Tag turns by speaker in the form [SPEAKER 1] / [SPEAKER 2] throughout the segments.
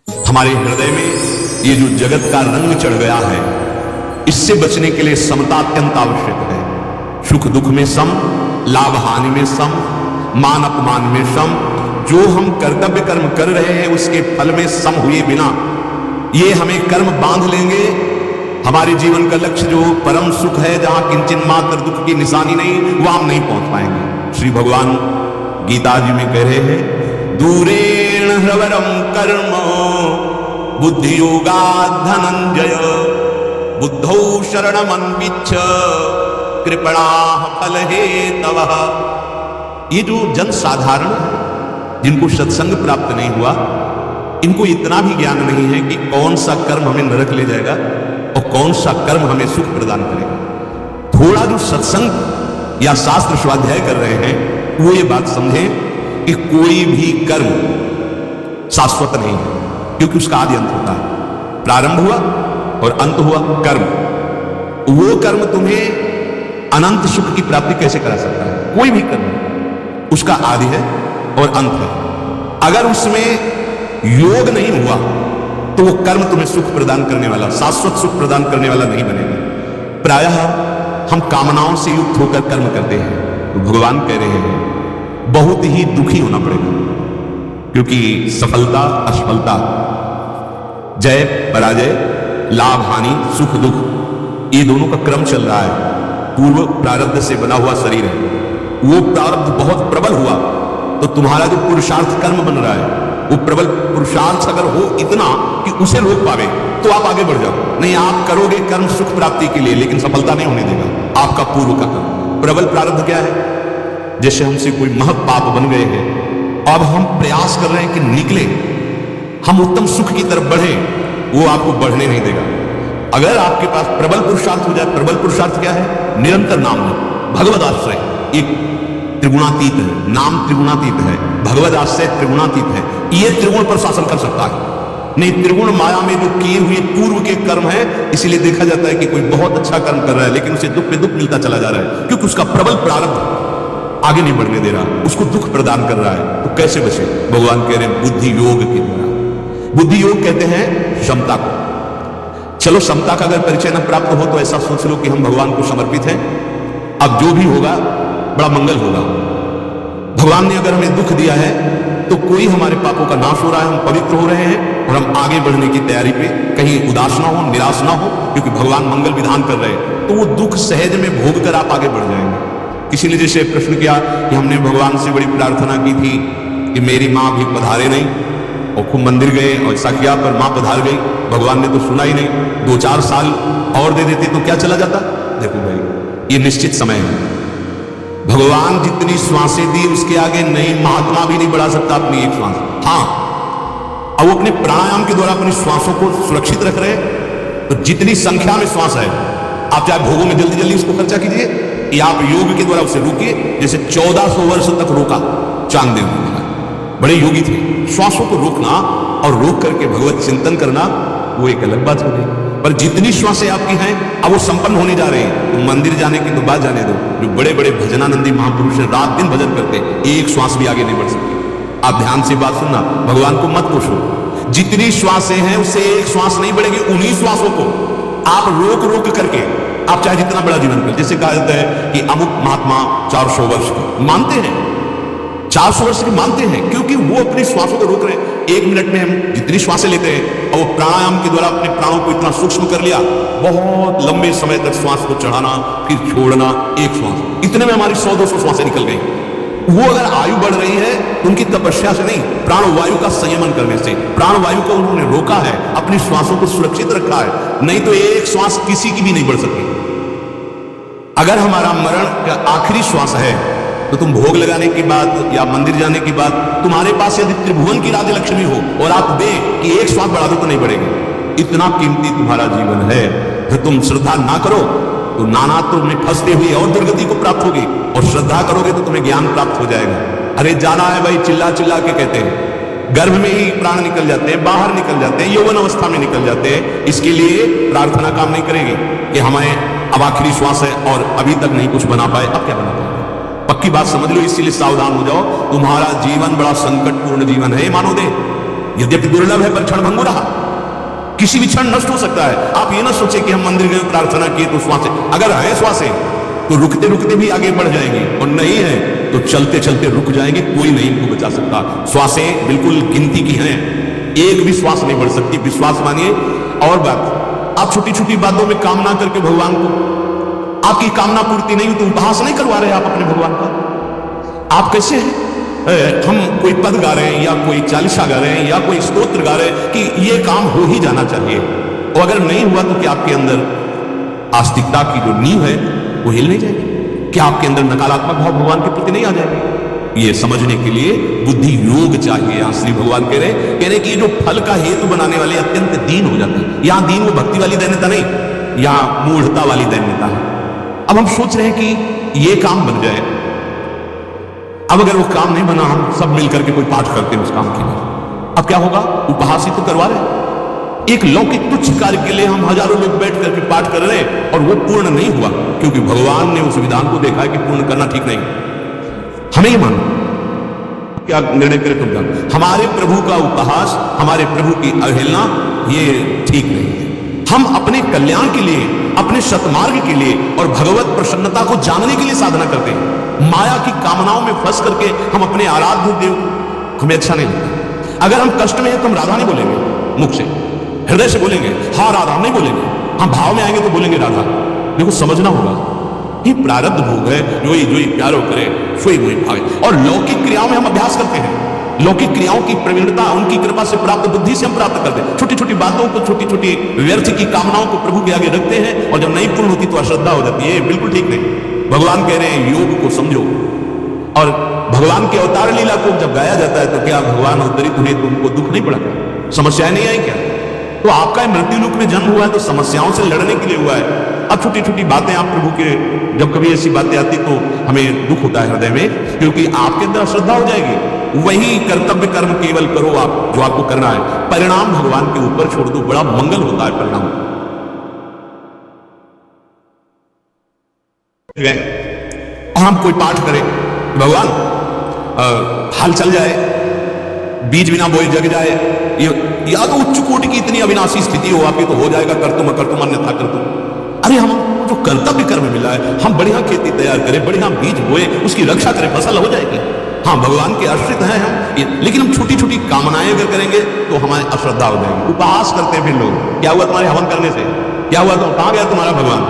[SPEAKER 1] हमारे हृदय में ये जो जगत का रंग चढ़ गया है, इससे बचने के लिए समता अत्यंत आवश्यक है। सुख दुख में सम, लाभ हानि में सम, मान अपमान में सम। जो हम कर्तव्य कर्म कर रहे हैं उसके फल में सम हुए बिना ये हमें कर्म बांध लेंगे। हमारे जीवन का लक्ष्य जो परम सुख है, जहां किंचन मात्र दुख की निशानी नहीं, वहां हम नहीं पहुंच पाएंगे। श्री भगवान गीता जी में कह रहे हैं, दूरेण ह्रवरम कर्म बुद्धि योगा धनंजय बुद्धौ शरणमन्विच्छ कृपणा फल हेतवः। ये जो जन साधारण जिनको सत्संग प्राप्त नहीं हुआ, इनको इतना भी ज्ञान नहीं है कि कौन सा कर्म हमें नरक ले जाएगा और कौन सा कर्म हमें सुख प्रदान करेगा। थोड़ा जो सत्संग या शास्त्र स्वाध्याय कर रहे हैं वो ये बात समझें कि कोई भी कर्म शाश्वत नहीं है, क्योंकि उसका आदि अंत होता है। प्रारंभ हुआ और अंत हुआ कर्म। वो कर्म तुम्हें अनंत सुख की प्राप्ति कैसे करा सकता है? कोई भी कर्म उसका आदि है और अंत है। अगर उसमें योग नहीं हुआ तो वो कर्म तुम्हें सुख प्रदान करने वाला, शाश्वत सुख प्रदान करने वाला नहीं बनेगा। प्रायः हम कामनाओं से युक्त होकर कर्म करते हैं, तो भगवान कह रहे हैं बहुत ही दुखी होना पड़ेगा, क्योंकि सफलता असफलता, जय पराजय, लाभ हानि, सुख दुख, ये दोनों का क्रम चल रहा है। पूर्व प्रारब्ध से बना हुआ शरीर है, वो प्रारब्ध बहुत प्रबल हुआ तो तुम्हारा जो पुरुषार्थ कर्म बन रहा है वो प्रबल पुरुषार्थ अगर हो इतना कि उसे रोक पावे तो आप आगे बढ़ जाओ। नहीं, आप करोगे कर्म सुख प्राप्ति के लिए, लेकिन सफलता नहीं होने देगा आपका पूर्व का कर्म। प्रबल प्रारब्ध क्या है? जैसे हमसे कोई महत् पाप बन गए हैं, अब हम प्रयास कर रहे हैं कि निकले, हम उत्तम सुख की तरफ बढ़े, वो आपको बढ़ने नहीं देगा। अगर आपके पास प्रबल पुरुषार्थ हो जाए, प्रबल पुरुषार्थ क्या है? निरंतर नाम लो, भगवद आश्रय। एक त्रिगुणातीत है, नाम त्रिगुणातीत है, भगवद आश्रय त्रिगुणातीत है। ये त्रिगुण पर शासन कर सकता है। नहीं, त्रिगुण माया में जो किए हुए पूर्व के कर्म है, इसीलिए देखा जाता है कि कोई बहुत अच्छा कर्म कर रहा है लेकिन उसे दुख पे दुख मिलता चला जा रहा है, क्योंकि उसका प्रबल प्रारब्ध आगे नहीं बढ़ने दे रहा, उसको दुख प्रदान कर रहा है। तो कैसे बचे? भगवान कह रहे हैं बुद्धि योग के द्वारा। बुद्धि योग कहते हैं क्षमता को। चलो, समता का अगर परिचय न प्राप्त हो तो ऐसा सोच लो कि हम भगवान को समर्पित हैं, अब जो भी होगा बड़ा मंगल होगा। भगवान ने अगर हमें दुख दिया है तो कोई हमारे पापों का नाश हो रहा है, हम पवित्र हो रहे हैं और हम आगे बढ़ने की तैयारी पे, कहीं उदास ना हो, निराश ना हो, क्योंकि भगवान मंगल विधान कर रहे हैं। तो वो दुख सहज में भोग कर आप आगे बढ़ जाएंगे। किसी ने जैसे प्रश्न किया कि हमने भगवान से बड़ी प्रार्थना की थी कि मेरी माँ भी पधारे नहीं, और खूब मंदिर गए और ऐसा किया, पर माँ पधार गई, भगवान ने तो सुना ही नहीं। 2-4 साल और दे देते तो क्या चला जाता? देखो भाई, ये निश्चित समय है। भगवान जितनी श्वासें दी उसके आगे नहीं, महात्मा भी नहीं बढ़ा सकता अपनी एक श्वास। हाँ, अब वो अपने प्राणायाम के द्वारा अपनी श्वासों को सुरक्षित रख रहे हैं। तो जितनी संख्या में श्वास है, आप चाहे भोगों में जल्दी जल्दी उसको खर्चा कीजिए या आप योग के द्वारा उसे रोकिए। जैसे 1400 वर्ष तक रोका चांगदेव ने, बड़े योगी थे। श्वासों को रोकना और रोक करके भगवत चिंतन करना वो एक अलग बात हो गई। पर जितनी श्वासें आपकी हैं अब वो संपन्न होने जा रहे हैं। तो मंदिर जाने की तो बात जाने दो, जो बड़े बड़े भजनानंदी महापुरुष हैं, रात दिन भजन करते, एक श्वास भी आगे नहीं बढ़ सकती। आप ध्यान से बात सुनना, भगवान को मत पूछो। जितनी श्वासें हैं उससे एक श्वास नहीं बढ़ेगी। उन्हीं श्वासों को आप रोक रोक करके आप चाहे जितना बड़ा जीवन कर, जैसे कहा जाता है कि अमुक महात्मा 400 वर्ष के मानते हैं, 400 वर्ष के मानते हैं, क्योंकि वो अपनी श्वासों को रोक रहे हैं। 1 मिनट में हम जितनी श्वासें लेते हैं और वो प्राणायाम के द्वारा अपने प्राणों को इतना सूक्ष्म कर लिया, बहुत लंबे समय तक श्वास को चढ़ाना फिर छोड़ना, एक श्वास, इतने में हमारी 100-200 श्वासें निकल गई। वो अगर आयु बढ़ रही है तो उनकी तपस्या से नहीं, प्राणवायु का संयमन करने से। प्राणवायु को उन्होंने रोका है, अपनी श्वासों को सुरक्षित रखा है, नहीं तो एक श्वास किसी की भी नहीं बढ़ सकती। अगर हमारा मरण का आखिरी श्वास है तो तुम भोग लगाने की बात या मंदिर जाने की बात, तुम्हारे पास यदि त्रिभुवन की राज्य लक्ष्मी हो और आप दे कि एक श्वास बढ़ा दो तो नहीं बढ़ेगी। इतना कीमती तुम्हारा जीवन है। फिर तुम श्रद्धा ना करो तो नानात्व में फंसते हुए और दुर्गति को प्राप्त होगी, और श्रद्धा करोगे तो तुम्हें ज्ञान प्राप्त हो जाएगा। अरे जाना है भाई, चिल्ला चिल्ला के कहते हैं, गर्भ में ही प्राण निकल जाते हैं, बाहर निकल जाते हैं, यौवन अवस्था में निकल जाते हैं। इसके लिए प्रार्थना काम नहीं करेगी कि हमें अब आखिरी श्वास है और अभी तक नहीं कुछ बना पाए, अब क्या बना पाए? पक्की बात समझ लो, इसीलिए सावधान हो जाओ। तुम्हारा जीवन बड़ा संकटपूर्ण जीवन है, मानो दे। यद्यपि दुर्लभ है पर क्षणभंगुर रहा, किसी भी क्षण नष्ट हो सकता है। आप ये ना सोचे कि हम मंदिर गए प्रार्थना किए तो श्वासें, अगर है श्वासें तो रुकते रुकते भी आगे बढ़ जाएंगे, और नहीं है तो चलते चलते रुक जाएंगे, कोई नहीं इनको बचा सकता। श्वासें बिल्कुल गिनती की हैं, एक भी श्वास नहीं बढ़ सकती, विश्वास मानिए। और बात, आप छोटी छोटी बातों में कामना करके भगवान को, आपकी कामना पूर्ति नहीं तो उपहास नहीं करवा रहे आप अपने भगवान का। आप कैसे हैं, हम कोई पद गा रहे हैं या कोई चालीसा गा रहे हैं या कोई स्तोत्र गा रहे हैं कि ये काम हो ही जाना चाहिए, और अगर नहीं हुआ तो क्या आपके अंदर आस्तिकता की जो नींव है वो हिल नहीं जाएगी? क्या आपके अंदर नकारात्मक भाव भगवान के प्रति नहीं आ जाएगी? ये समझने के लिए बुद्धि योग चाहिए। यहां श्री भगवान कह रहे कि जो फल का हेतु बनाने वाले अत्यंत दीन हो जाते हैं। यहां दीन वो भक्ति वाली दैन्यता नहीं, यहां मूढ़ता वाली दैन्यता है। अब हम सोच रहे हैं कि ये काम बन जाए, अब अगर वो काम नहीं बना, हम सब मिलकर के कोई पाठ करते हैं उस काम के लिए, अब क्या होगा? उपहास ही तो करवा रहे। एक लौकिक तुच्छ कार्य के लिए हम हजारों लोग बैठ करके पाठ कर रहे हैं और वो पूर्ण नहीं हुआ, क्योंकि भगवान ने उस विधान को देखा है कि पूर्ण करना ठीक नहीं। हमें ये मानो, क्या निर्णय करें तुम जानो, हमारे प्रभु का उपहास, हमारे प्रभु की अवहेलना ये ठीक नहीं है। हम अपने कल्याण के लिए, अपने सतमार्ग के लिए और भगवत प्रसन्नता को जानने के लिए साधना करते हैं। माया की कामनाओं में फंस करके हम अपने आराध्य देव, हमें अच्छा नहीं लगता। अगर हम कष्ट में हैं तो हम राधा नहीं बोलेंगे मुख से, हृदय से बोलेंगे हाँ राधा, नहीं बोलेंगे। हम भाव में आएंगे तो बोलेंगे राधा। देखो समझना होगा, ये प्रारब्ध भोग है, जो ही प्यारो करे सोई वही भागे। और लौकिक क्रियाओं में हम अभ्यास करते हैं, लौकिक क्रियाओं की प्रवीणता उनकी कृपा से प्राप्त बुद्धि से हम प्राप्त करते हैं। छोटी छोटी बातों को, छोटी छोटी व्यर्थ की कामनाओं को प्रभु के आगे रखते हैं, और जब नहीं पूर्ण होती तो अश्रद्धा हो जाती है। बिल्कुल ठीक नहीं। भगवान कह रहे हैं योग को समझो, और भगवान के अवतार लीला को जब गाया जाता है तो क्या भगवान अवतरित हुए तो उनको दुख नहीं पड़ा? समस्याएं नहीं आई क्या? तो आपका मृत्यु लोक में जन्म हुआ है तो समस्याओं से लड़ने के लिए हुआ है। अब छोटी छोटी बातें आप प्रभु के, जब कभी ऐसी बातें आती तो हमें दुख होता है हृदय में, क्योंकि आपके अंदर अश्रद्धा हो जाएगी। वही कर्तव्य कर्म केवल करो आप जो आपको करना है, परिणाम भगवान के ऊपर छोड़ दो, बड़ा मंगल होता है परिणाम। और हम कोई पाठ करें, भगवान हाल चल जाए, बीज बिना बोए जग जाए, या तो उच्च कोटि की इतनी अविनाशी स्थिति हो आपकी तो हो जाएगा, कर तुम अन्यथा कर तुम। अरे हम जो कर्तव्य कर्म मिला है, हम बढ़िया खेती तैयार करें, बढ़िया बीज बोए, उसकी रक्षा करें, फसल हो जाएगी। हाँ भगवान के आश्रित हैं हम, लेकिन हम छोटी छोटी कामनाएं अगर करेंगे तो हमारी अश्रद्धा हो जाएगी। उपहास करते हैं फिर लोग, क्या हुआ तुम्हारे हवन करने से, क्या हुआ तो कहां गया तुम्हारा भगवान?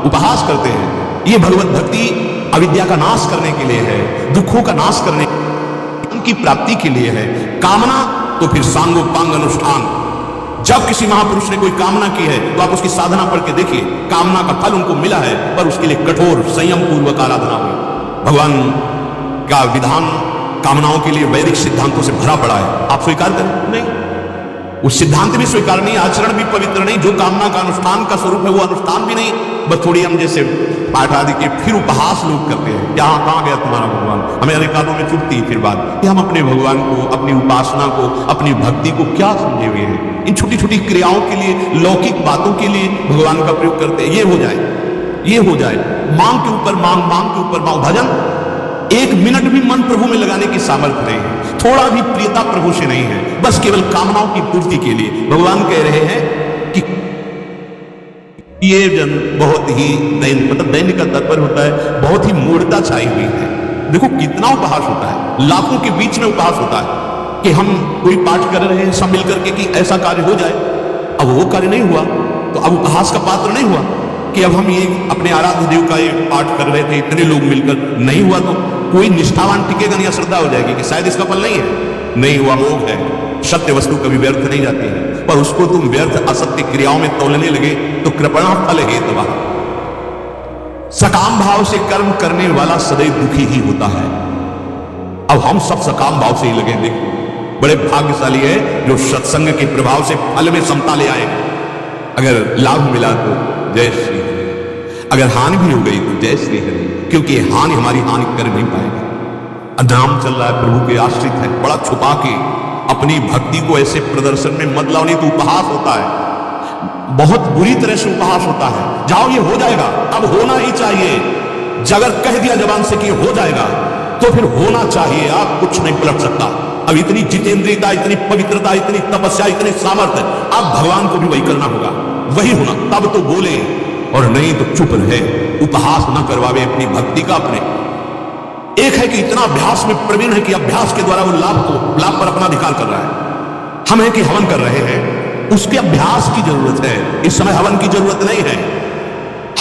[SPEAKER 1] उपहास करते हैं। ये भगवत भक्ति अविद्या का नाश करने के लिए है, दुखों का नाश करने की प्राप्ति के लिए है। कामना तो फिर सांगोपांग अनुष्ठान। जब किसी महापुरुष ने कोई कामना की है तो आप उसकी साधना पढ़ के देखिए, कामना का फल उनको मिला है, पर उसके लिए कठोर संयम पूर्वक आराधना हुई। भगवान का विधान कामनाओं के लिए वैदिक सिद्धांतों से भरा पड़ा है। आप स्वीकार करें? नहीं, उस सिद्धांत भी स्वीकार नहीं, आचरण भी पवित्र नहीं। जो कामना का अनुष्ठान का स्वरूप है वो अनुष्ठान भी नहीं, बस थोड़ी हम जैसे पाठ आदि के फिर उपहास लोग करते हैं। क्या कहां गया तुम्हारा भगवान? हमें अनेक कानों में चुभती है फिर बात कि हम अपने भगवान को, अपनी उपासना को, अपनी भक्ति को क्या समझे हुए हैं। इन छोटी छोटी क्रियाओं के लिए, लौकिक बातों के लिए भगवान का प्रयोग करते हैं। ये हो जाए, ये हो जाए, मांग के ऊपर मांग, मांग के ऊपर मांग। भजन एक मिनट भी मन प्रभु में लगाने की सामर्थ्य नहीं है, थोड़ा भी प्रियता प्रभु से नहीं है, बस केवल कामनाओं की पूर्ति के लिए। भगवान कह रहे हैं कि ये जन बहुत ही दैन्य का तात्पर्य होता है, बहुत ही मूढ़ता छाई हुई है। देखो कितना उपहास होता है, लाखों के बीच में उपहास होता है कि हम कोई पाठ कर रहे हैं सब मिलकर के कि ऐसा कार्य हो जाए, अब वो कार्य नहीं हुआ तो अब उपहास का पात्र नहीं हुआ कि अब हम ये अपने आराध्य देव का ये पाठ कर रहे थे, इतने लोग मिलकर, नहीं हुआ तो कोई निष्ठावान टिकेगा नहीं, अश्रद्धा हो जाएगी कि शायद इसका फल नहीं है। नहीं हुआ, मोह है। सत्य वस्तु कभी व्यर्थ नहीं जाती है, पर उसको तुम व्यर्थ असत्य क्रियाओं में तोलने लगे तो कृपणा फल हेतु। सकाम भाव से कर्म करने वाला सदैव दुखी ही होता है। अब हम सब सकाम भाव से ही लगे। देखो बड़े भाग्यशाली है जो सत्संग के प्रभाव से फल में समता ले आए। अगर लाभ मिला तो जय श्री हरि, अगर हानि भी हो गई तो जय श्री हरि, क्योंकि हानि हमारी हानि कर नहीं पाएगी। नाम चल रहा है, प्रभु के आश्रित है, बड़ा छुपा के अपनी भक्ति को ऐसे प्रदर्शन में मत लाओ, नहीं तो उपहास होता है, बहुत बुरी तरह से उपहास होता है। जाओ ये हो जाएगा, अब होना ही चाहिए। अगर कह दिया जबान से कि हो जाएगा तो फिर होना चाहिए, आप कुछ नहीं पलट सकता। अब इतनी जितेंद्रियता, इतनी पवित्रता, इतनी तपस्या, इतनी सामर्थ्य, अब भगवान को भी वही करना होगा, वही होना, तब तो बोले, और नहीं तो चुप रहे, उपहास न करवावे अपनी भक्ति का अपने। एक है कि इतना अभ्यास में प्रवीण है कि अभ्यास के द्वारा वो लाभ पर अपना अधिकार कर रहा है। हम है कि हवन कर रहे हैं, उसके अभ्यास की जरूरत है, इस समय हवन की जरूरत नहीं है।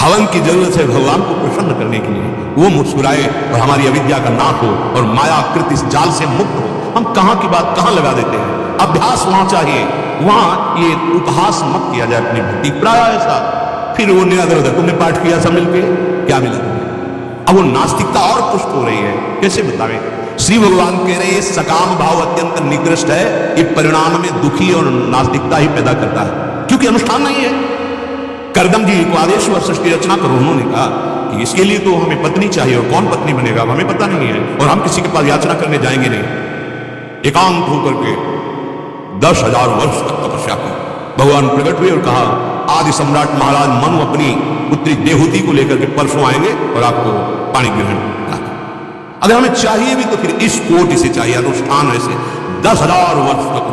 [SPEAKER 1] हवन की जरूरत है भगवान को प्रसन्न करने के लिए, वो मुस्कुराए और हमारी अविद्या का नाश हो और मायाकृत इस जाल से मुक्त हो। हम कहां की बात कहां लगा देते हैं। अभ्यास वहां चाहिए, वहां ये उपहास मत किया जाए अपनी भक्ति, प्राय ऐसा। फिर वो निरादर, तुमने पाठ किया सब मिलके, क्या मिला तुम्हें? अब वो नास्तिकता और पुष्ट हो रही है, कैसे बतावे? श्री भगवान कह रहे हैं सकाम भाव अत्यंत निकृष्ट है, ये परिणाम में दुखी और नास्तिकता ही पैदा करता है, क्योंकि अनुष्ठान नहीं है। करदम जी को आदेश हुआ सृष्टि रचना करो, उन्होंने कहा कि इसके लिए तो हमें पत्नी चाहिए, और कौन पत्नी बनेगा हमें पता नहीं है, और हम किसी के पास याचना करने जाएंगे नहीं। एकांत होकर के 10,000 वर्ष तक तपस्या की, भगवान प्रकट हुए और कहा आदि सम्राट महाराज मनु अपनी पुत्री देहूति को लेकर के परसों आएंगे और आपको पाणी ग्रहण कराएंगे। अगर हमें चाहिए भी तो फिर इस कोटि से चाहिए, अनुष्ठान ऐसे 10,000 वर्ष तक।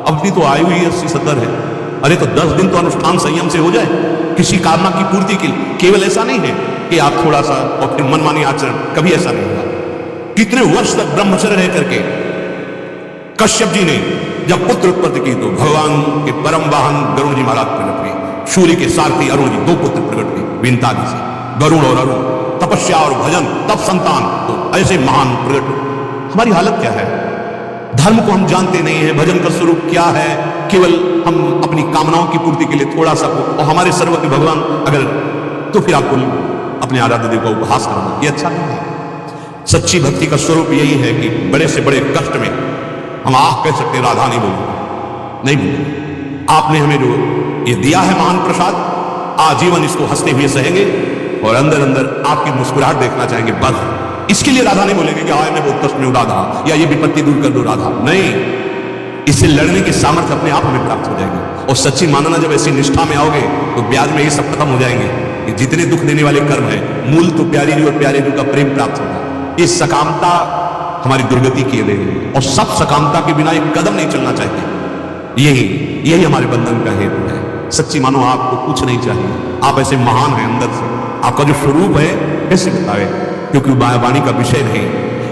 [SPEAKER 1] अपनी तो आयु ही 80-70 है, अरे तो 10 दिन तो अनुष्ठान संयम से हो जाए किसी कामना की पूर्ति के लिए। केवल ऐसा नहीं है कि आप थोड़ा सा और फिर मनमानी आचरण, कभी ऐसा नहीं होगा। कितने वर्ष तक ब्रह्मचर्य रह करके कश्यप जी ने जब पुत्र उत्पत्ति की तो भगवान के परम वाहन गरुण जी महाराज प्रकट हुए, सूर्य के सारथी अरुण जी, 2 पुत्र प्रकट हुए विंतादि से, गरुण और अरुण। तपस्या और भजन, तब संतान, तो ऐसे महान प्रकट। हमारी हालत क्या है? धर्म को हम जानते नहीं है, भजन का स्वरूप क्या है, केवल हम अपनी कामनाओं की पूर्ति के लिए थोड़ा सा, और हमारे सर्वज्ञ भगवान अगर, तो फिर आपको अपने आराध्य देव का उपहास करना, ये अच्छा नहीं है। सच्ची भक्ति का स्वरूप यही है कि बड़े से बड़े कष्ट में हम आह कह सकते हैं, राधा नहीं बोलूंगा, नहीं बोलूंगा। आपने हमें जो ये दिया है महान प्रसाद, आजीवन इसको हंसते हुए सहेंगे और अंदर अंदर आपकी मुस्कुराहट देखना चाहेंगे, बस। इसके लिए राधा नहीं बोलेंगे कि आए मैं बहुत कष्ट में हूं राधा, या ये विपत्ति दूर कर दो राधा, नहीं। इससे लड़ने की सामर्थ्य अपने आप हमें प्राप्त हो जाएगी। और सच्ची मानना, जब ऐसी निष्ठा में आओगे तो ब्याज में ये सब खत्म हो जाएंगे कि जितने दुख देने वाले कर्म है, मूल तो प्यारी जी और प्यारे जी का प्रेम प्राप्त होगा। ये सकामता हमारी दुर्गति किए देगी, और सब सकामता के बिना एक कदम नहीं चलना चाहते। यही हमारे बंधन का हेतु है। सच्ची मानो आपको कुछ नहीं चाहिए, आप ऐसे महान हैं अंदर से, आपका जो स्वरूप है कैसे बतावे, क्योंकि वाणी का विषय नहीं।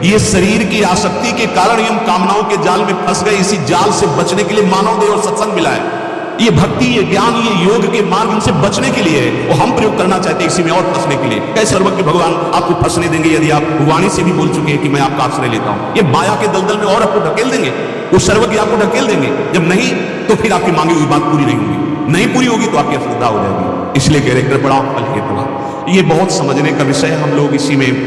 [SPEAKER 1] ये शरीर की आसक्ति के कारण हम कामनाओं के जाल में फंस गए। इसी जाल से बचने के लिए मानव देव और सत्संग मिला है। ये भक्ति, ये ज्ञान, ये योग के मार्ग इनसे बचने के लिए है, और हम प्रयोग करना चाहते हैं इसी में और फंसने के लिए। कैसे सर्वज्ञ भगवान आपको फंसने देंगे यदि आप वाणी से भी बोल चुके हैं कि मैं आपका आश्रय लेता हूं। ये माया के दलदल में और आपको ढकेल देंगे, वो सर्वज्ञ आपको ढकेल देंगे। जब नहीं तो फिर आपकी मांगी हुई बात पूरी नहीं होगी, नहीं पूरी होगी तो आपकी अश्रद्धा हो जाएगी। इसलिए कह रहे कृपणा फल हेतु, ये बहुत समझने का विषय है। हम लोग इसी में